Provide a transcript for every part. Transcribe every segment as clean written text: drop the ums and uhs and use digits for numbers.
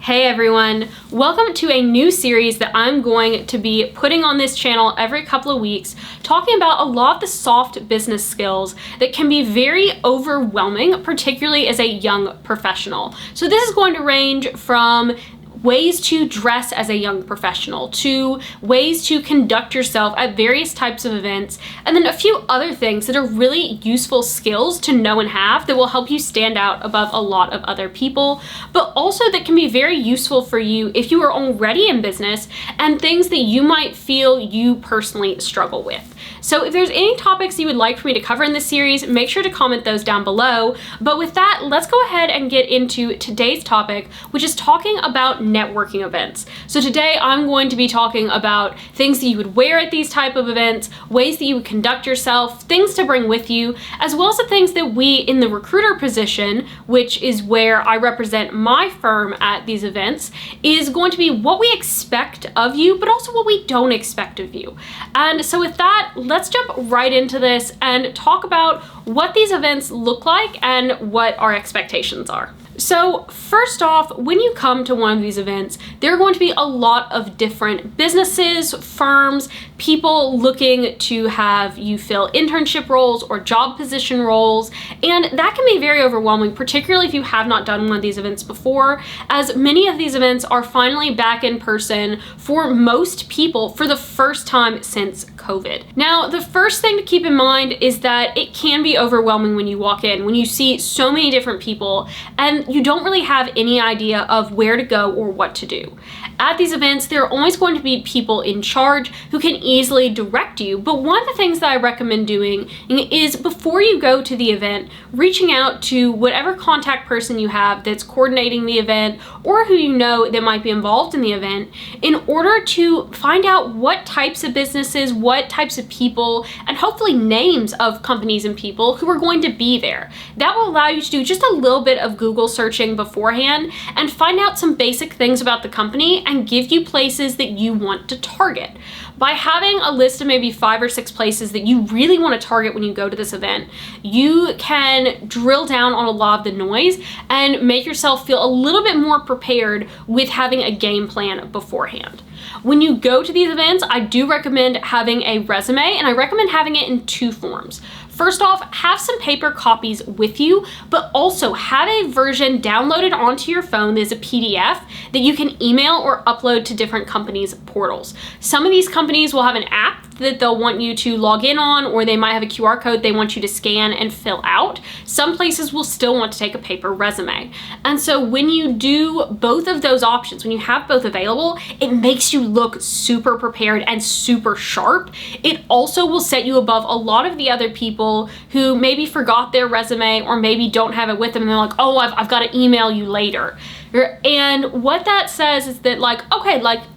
Hey everyone, welcome to a new series that I'm going to be putting on this channel every couple of weeks, talking about a lot of the soft business skills that can be very overwhelming, particularly as a young professional. So this is going to range from ways to dress as a young professional, to ways to conduct yourself at various types of events, and then a few other things that are really useful skills to know and have that will help you stand out above a lot of other people, but also that can be very useful for you if you are already in business and things that you might feel you personally struggle with. So if there's any topics you would like for me to cover in this series, make sure to comment those down below. But with that, let's go ahead and get into today's topic, which is talking about networking events. So today I'm going to be talking about things that you would wear at these type of events, ways that you would conduct yourself, things to bring with you, as well as the things that we in the recruiter position, which is where I represent my firm at these events, is going to be what we expect of you, but also what we don't expect of you. And so with that, let's jump right into this and talk about what these events look like and what our expectations are. So first off, when you come to one of these events, there are going to be a lot of different businesses, firms, people looking to have you fill internship roles or job position roles, and that can be very overwhelming, particularly if you have not done one of these events before, as many of these events are finally back in person for most people for the first time since COVID. Now, the first thing to keep in mind is that it can be overwhelming when you walk in, when you see so many different people and you don't really have any idea of where to go or what to do. At these events, there are always going to be people in charge who can easily direct you, but one of the things that I recommend doing is before you go to the event, reaching out to whatever contact person you have that's coordinating the event or who you know that might be involved in the event in order to find out what types of businesses, what types of people, and hopefully names of companies and people who are going to be there. That will allow you to do just a little bit of Google searching beforehand and find out some basic things about the company and give you places that you want to target. By having a list of maybe 5 or 6 places that you really want to target when you go to this event, you can drill down on a lot of the noise and make yourself feel a little bit more prepared with having a game plan beforehand. When you go to these events, I do recommend having a resume, and I recommend having it in 2 forms. First off, have some paper copies with you, but also have a version downloaded onto your phone as a PDF that you can email or upload to different companies' portals. Some of these companies will have an app that they'll want you to log in on, or they might have a QR code they want you to scan and fill out. Some places will still want to take a paper resume. And so when you do both of those options, when you have both available, it makes you look super prepared and super sharp. It also will set you above a lot of the other people who maybe forgot their resume or maybe don't have it with them and they're like, oh, I've got to email you later. And what that says is that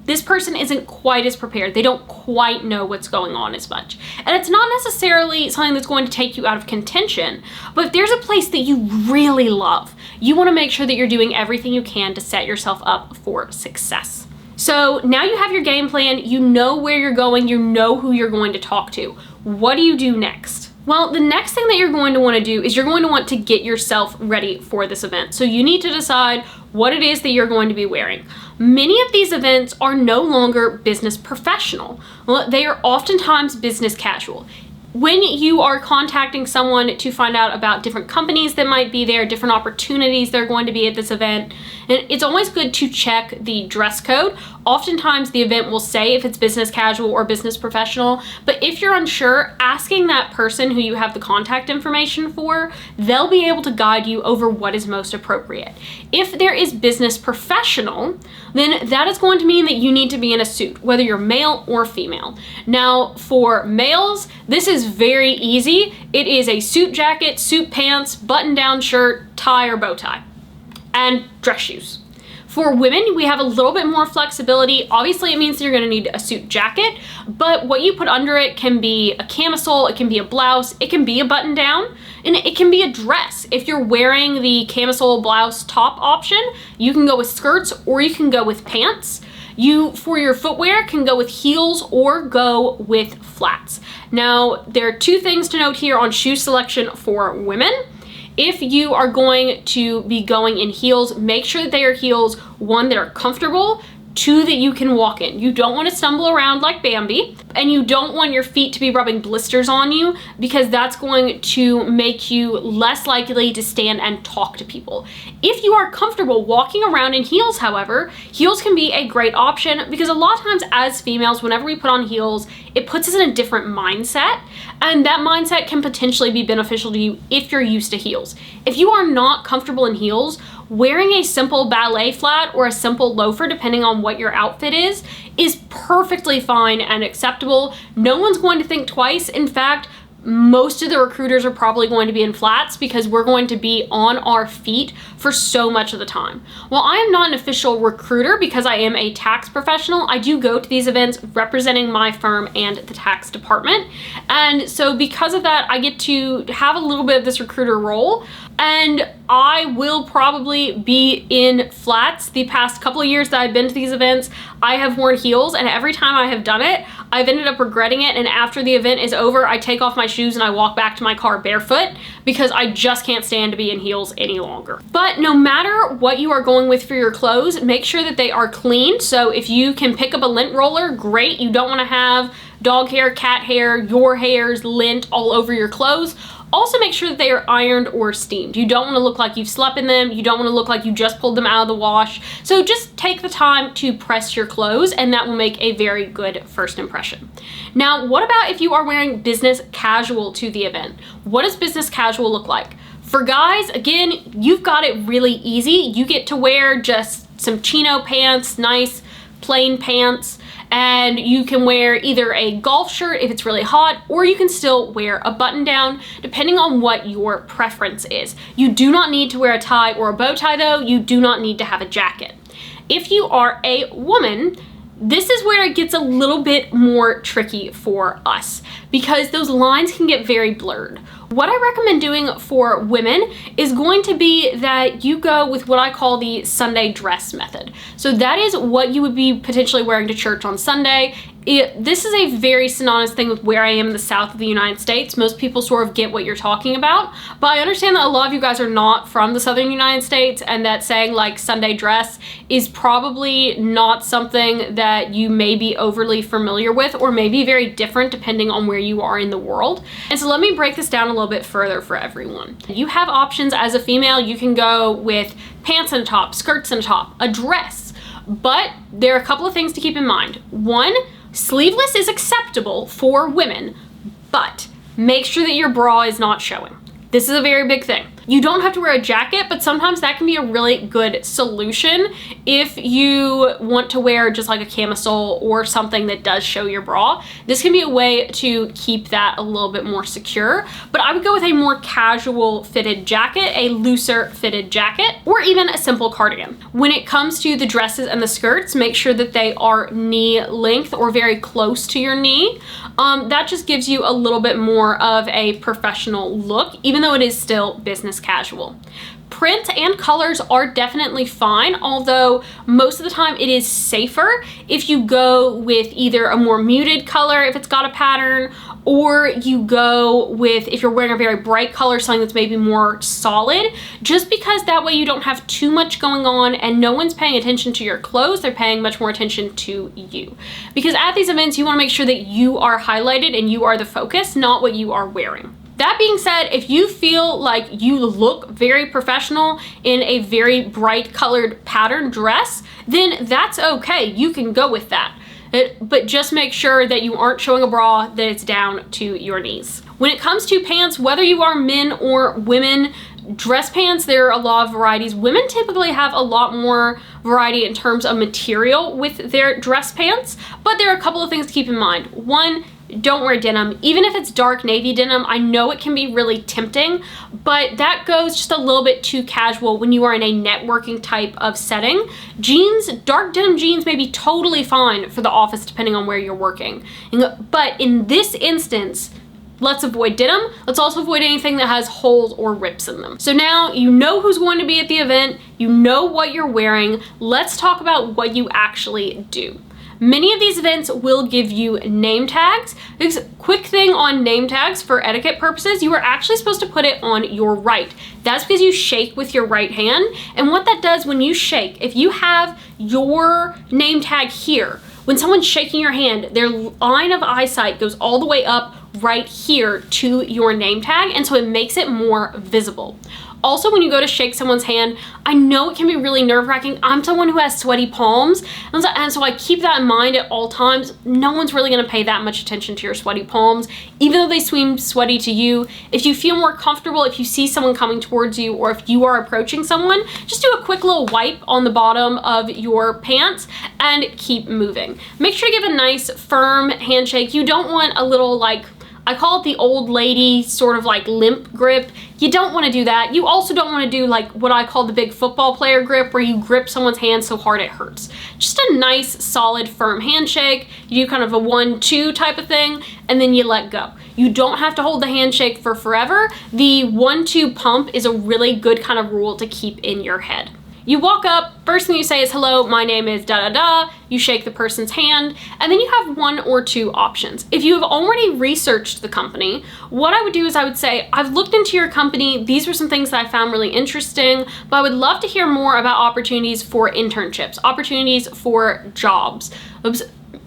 this person isn't quite as prepared. They don't quite know what's going on as much. And it's not necessarily something that's going to take you out of contention, but if there's a place that you really love, you want to make sure that you're doing everything you can to set yourself up for success. So now you have your game plan, you know where you're going, you know who you're going to talk to. What do you do next? Well, the next thing that you're going to want to do is you're going to want to get yourself ready for this event. So you need to decide what it is that you're going to be wearing. Many of these events are no longer business professional. Well, they are oftentimes business casual. When you are contacting someone to find out about different companies that might be there, different opportunities they're going to be at this event, and it's always good to check the dress code. Oftentimes the event will say if it's business casual or business professional, but if you're unsure, asking that person who you have the contact information for, they'll be able to guide you over what is most appropriate. If there is business professional, then that is going to mean that you need to be in a suit, whether you're male or female. Now, for males, this is very easy. It is a suit jacket, suit pants, button-down shirt, tie or bow tie, and dress shoes. For women, we have a little bit more flexibility. Obviously, it means that you're gonna need a suit jacket, but what you put under it can be a camisole, it can be a blouse, it can be a button down, and it can be a dress. If you're wearing the camisole blouse top option, you can go with skirts or you can go with pants. You, for your footwear, can go with heels or go with flats. Now, there are 2 things to note here on shoe selection for women. If you are going to be going in heels, make sure that they are heels, one, that are comfortable, two, that you can walk in. You don't want to stumble around like Bambi, and you don't want your feet to be rubbing blisters on you, because that's going to make you less likely to stand and talk to people. If you are comfortable walking around in heels, however, heels can be a great option, because a lot of times as females, whenever we put on heels, it puts us in a different mindset, and that mindset can potentially be beneficial to you if you're used to heels. If you are not comfortable in heels, wearing a simple ballet flat or a simple loafer, depending on what your outfit is perfectly fine and acceptable. No one's going to think twice. In fact, most of the recruiters are probably going to be in flats, because we're going to be on our feet for so much of the time. While I am not an official recruiter because I am a tax professional, I do go to these events representing my firm and the tax department. And so because of that, I get to have a little bit of this recruiter role. And I will probably be in flats. The past couple of years that I've been to these events, I have worn heels, and every time I have done it, I've ended up regretting it. And after the event is over, I take off my shoes and I walk back to my car barefoot, because I just can't stand to be in heels any longer. But no matter what you are going with for your clothes, make sure that they are clean. So if you can pick up a lint roller, great. You don't want to have dog hair, cat hair, your hairs, lint all over your clothes. Also make sure that they are ironed or steamed. You don't want to look like you've slept in them. You don't want to look like you just pulled them out of the wash. So just take the time to press your clothes, and that will make a very good first impression. Now, what about if you are wearing business casual to the event? What does business casual look like? For guys, again, you've got it really easy. You get to wear just some chino pants, nice plain pants, and you can wear either a golf shirt if it's really hot, or you can still wear a button down, depending on what your preference is. You do not need to wear a tie or a bow tie though. You do not need to have a jacket. If you are a woman, this is where it gets a little bit more tricky for us, because those lines can get very blurred. What I recommend doing for women is going to be that you go with what I call the Sunday dress method. So that is what you would be potentially wearing to church on Sunday. This is a very synonymous thing with where I am in the south of the United States. Most people sort of get what you're talking about, but I understand that a lot of you guys are not from the southern United States, and that saying like Sunday dress is probably not something that you may be overly familiar with, or may be very different depending on where you are in the world. And so let me break this down a little bit further for everyone. You have options as a female. You can go with pants and a top, skirts and a top, a dress, but there are a couple of things to keep in mind. One, sleeveless is acceptable for women, but make sure that your bra is not showing. This is a very big thing. You don't have to wear a jacket, but sometimes that can be a really good solution if you want to wear just like a camisole or something that does show your bra. This can be a way to keep that a little bit more secure, but I would go with a more casual fitted jacket, a looser fitted jacket, or even a simple cardigan. When it comes to the dresses and the skirts, make sure that they are knee length or very close to your knee. That just gives you a little bit more of a professional look, even though it is still business casual. Print and colors are definitely fine, although most of the time it is safer if you go with either a more muted color if it's got a pattern, or you go with, if you're wearing a very bright color, something that's maybe more solid, just because that way you don't have too much going on and no one's paying attention to your clothes. They're paying much more attention to you. Because at these events, you want to make sure that you are highlighted and you are the focus, not what you are wearing. That being said, if you feel like you look very professional in a very bright colored pattern dress, then that's okay. You can go with that. But just make sure that you aren't showing a bra, that it's down to your knees. When it comes to pants, whether you are men or women, dress pants, there are a lot of varieties. Women typically have a lot more variety in terms of material with their dress pants, but there are a couple of things to keep in mind. One, don't wear denim. Even if it's dark navy denim, I know it can be really tempting, but that goes just a little bit too casual when you are in a networking type of setting. Jeans, dark denim jeans may be totally fine for the office depending on where you're working. But in this instance, let's avoid denim. Let's also avoid anything that has holes or rips in them. So now you know who's going to be at the event, you know what you're wearing. Let's talk about what you actually do. Many of these events will give you name tags. Quick thing on name tags for etiquette purposes, you are actually supposed to put it on your right. That's because you shake with your right hand. And what that does when you shake, if you have your name tag here, when someone's shaking your hand, their line of eyesight goes all the way up right here to your name tag, and so it makes it more visible. Also, when you go to shake someone's hand, I know it can be really nerve-wracking. I'm someone who has sweaty palms, and so I keep that in mind at all times. No one's really gonna pay that much attention to your sweaty palms, even though they seem sweaty to you. If you feel more comfortable, if you see someone coming towards you, or if you are approaching someone, just do a quick little wipe on the bottom of your pants and keep moving. Make sure to give a nice, firm handshake. You don't want a little, like, I call it the old lady sort of like limp grip. You don't want to do that. You also don't want to do like what I call the big football player grip, where you grip someone's hand so hard it hurts. Just a nice, solid, firm handshake. You do kind of a 1-2 type of thing, and then you let go. You don't have to hold the handshake for forever. The 1-2 pump is a really good kind of rule to keep in your head. You walk up, first thing you say is, hello, my name is da-da-da. You shake the person's hand, and then you have 1 or 2 options. If you have already researched the company, what I would do is I would say, I've looked into your company. These were some things that I found really interesting, but I would love to hear more about opportunities for internships, opportunities for jobs.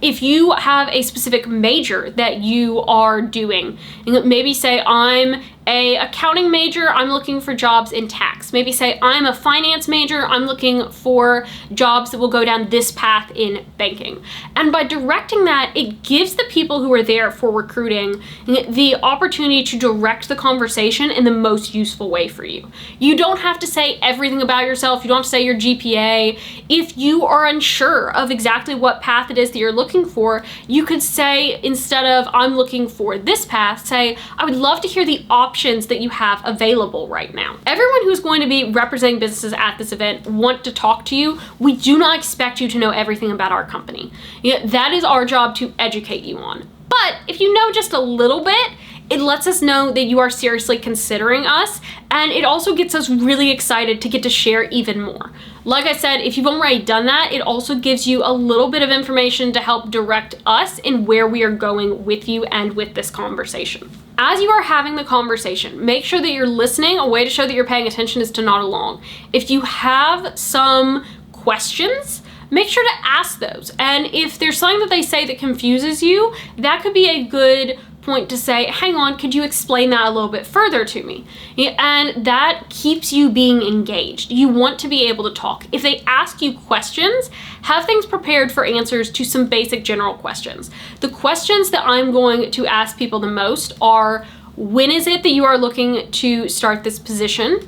If you have a specific major that you are doing, maybe say I'm a accounting major, I'm looking for jobs in tax. Maybe say I'm a finance major, I'm looking for jobs that will go down this path in banking. And by directing that, it gives the people who are there for recruiting the opportunity to direct the conversation in the most useful way for you. You don't have to say everything about yourself. You don't have to say your GPA. If you are unsure of exactly what path it is that you're looking for, you could say, instead of I'm looking for this path, say I would love to hear the options that you have available right now. Everyone who's going to be representing businesses at this event want to talk to you. We do not expect you to know everything about our company. That is our job to educate you on. But if you know just a little bit, it lets us know that you are seriously considering us, and it also gets us really excited to get to share even more. Like I said, if you've already done that, it also gives you a little bit of information to help direct us in where we are going with you and with this conversation. As you are having the conversation, make sure that you're listening. A way to show that you're paying attention is to nod along. If you have some questions, make sure to ask those. And if there's something that they say that confuses you, that could be a good point to say, hang on, could you explain that a little bit further to me? And that keeps you being engaged. You want to be able to talk. If they ask you questions, have things prepared for answers to some basic general questions. The questions that I'm going to ask people the most are, when is it that you are looking to start this position?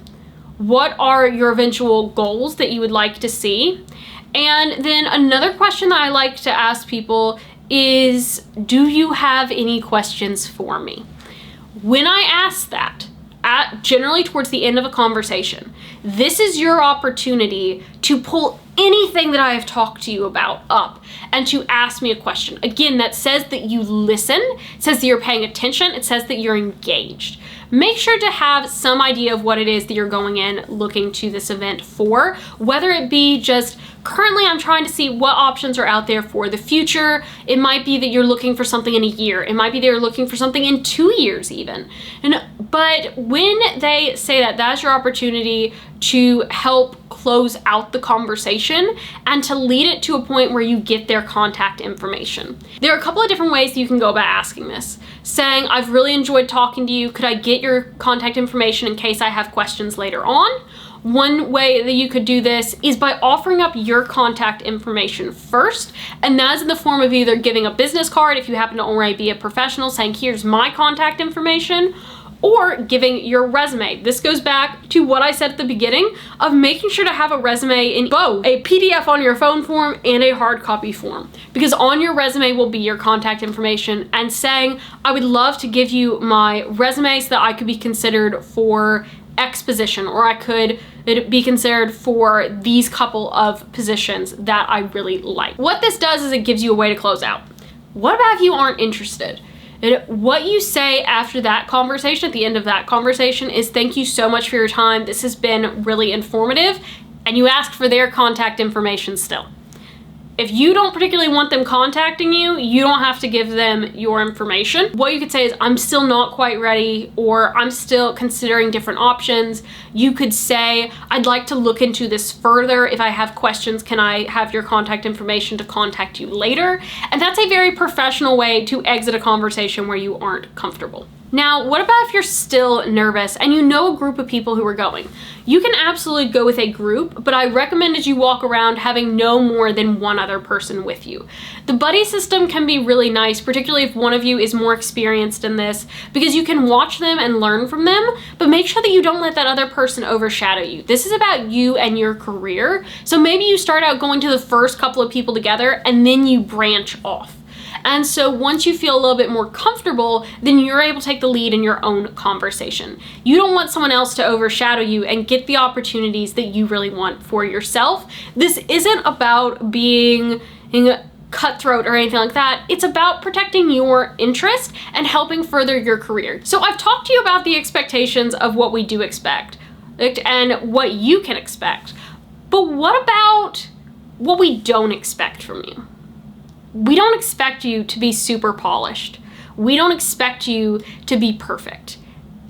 What are your eventual goals that you would like to see? And then another question that I like to ask people is, do you have any questions for me? When I ask that, generally towards the end of a conversation, this is your opportunity to pull anything that I have talked to you about up and to ask me a question. Again, that says that you listen, it says that you're paying attention, it says that you're engaged. Make sure to have some idea of what it is that you're going in looking to this event for, whether it be just currently I'm trying to see what options are out there for the future. It might be that you're looking for something in a year. It might be that you're looking for something in 2 years even. But when they say that, that's your opportunity to help close out the conversation and to lead it to a point where you get their contact information. There are a couple of different ways that you can go about asking this. Saying, I've really enjoyed talking to you. Could I get your contact information in case I have questions later on? One way that you could do this is by offering up your contact information first, and that's in the form of either giving a business card if you happen to already be a professional, saying here's my contact information, or giving your resume. This goes back to what I said at the beginning of making sure to have a resume in both a PDF on your phone form and a hard copy form, because on your resume will be your contact information, and saying, I would love to give you my resume so that I could be considered for X position, or I could be considered for these couple of positions that I really like. What this does is it gives you a way to close out. What about if you aren't interested? And what you say after that conversation, at the end of that conversation, is thank you so much for your time. This has been really informative. And you ask for their contact information still. If you don't particularly want them contacting you, you don't have to give them your information. What you could say is, I'm still not quite ready, or I'm still considering different options. You could say, I'd like to look into this further. If I have questions, can I have your contact information to contact you later? And that's a very professional way to exit a conversation where you aren't comfortable. Now, what about if you're still nervous and you know a group of people who are going? You can absolutely go with a group, but I recommend as you walk around having no more than one other person with you. The buddy system can be really nice, particularly if one of you is more experienced in this, because you can watch them and learn from them, but make sure that you don't let that other person overshadow you. This is about you and your career, so maybe you start out going to the first couple of people together and then you branch off. And so once you feel a little bit more comfortable, then you're able to take the lead in your own conversation. You don't want someone else to overshadow you and get the opportunities that you really want for yourself. This isn't about being cutthroat or anything like that. It's about protecting your interest and helping further your career. So I've talked to you about the expectations of what we do expect and what you can expect. But what about what we don't expect from you? We don't expect you to be super polished. We don't expect you to be perfect.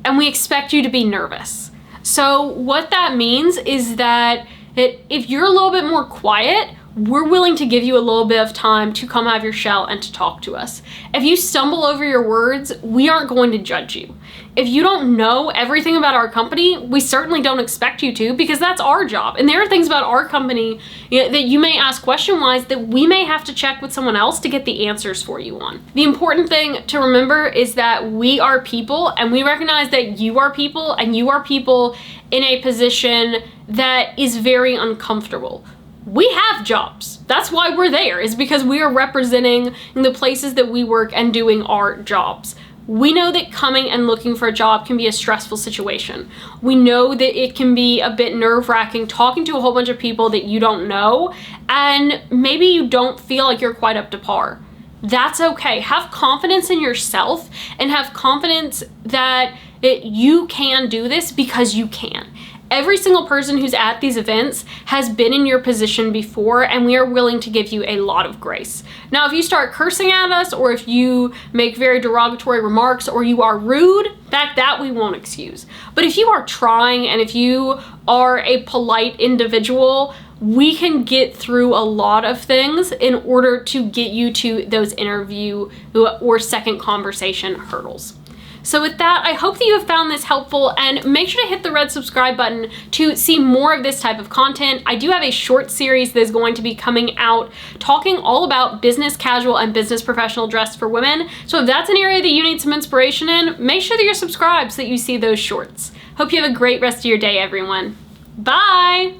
And we expect you to be nervous. So what that means is that if you're a little bit more quiet, we're willing to give you a little bit of time to come out of your shell and to talk to us. If you stumble over your words, we aren't going to judge you. If you don't know everything about our company, we certainly don't expect you to, because that's our job. And there are things about our company that you may ask question-wise that we may have to check with someone else to get the answers for you on. The important thing to remember is that we are people, and we recognize that you are people, and you are people in a position that is very uncomfortable. We have jobs. That's why we're there, is because we are representing the places that we work and doing our jobs. We know that coming and looking for a job can be a stressful situation. We know that it can be a bit nerve-wracking talking to a whole bunch of people that you don't know, and maybe you don't feel like you're quite up to par. That's okay. Have confidence in yourself and have confidence that you can do this, because you can. Every single person who's at these events has been in your position before, and we are willing to give you a lot of grace. Now, if you start cursing at us, or if you make very derogatory remarks, or you are rude, that we won't excuse. But if you are trying, and if you are a polite individual, we can get through a lot of things in order to get you to those interview or second conversation hurdles. So with that, I hope that you have found this helpful, and make sure to hit the red subscribe button to see more of this type of content. I do have a short series that is going to be coming out talking all about business casual and business professional dress for women. So if that's an area that you need some inspiration in, make sure that you're subscribed so that you see those shorts. Hope you have a great rest of your day, everyone. Bye!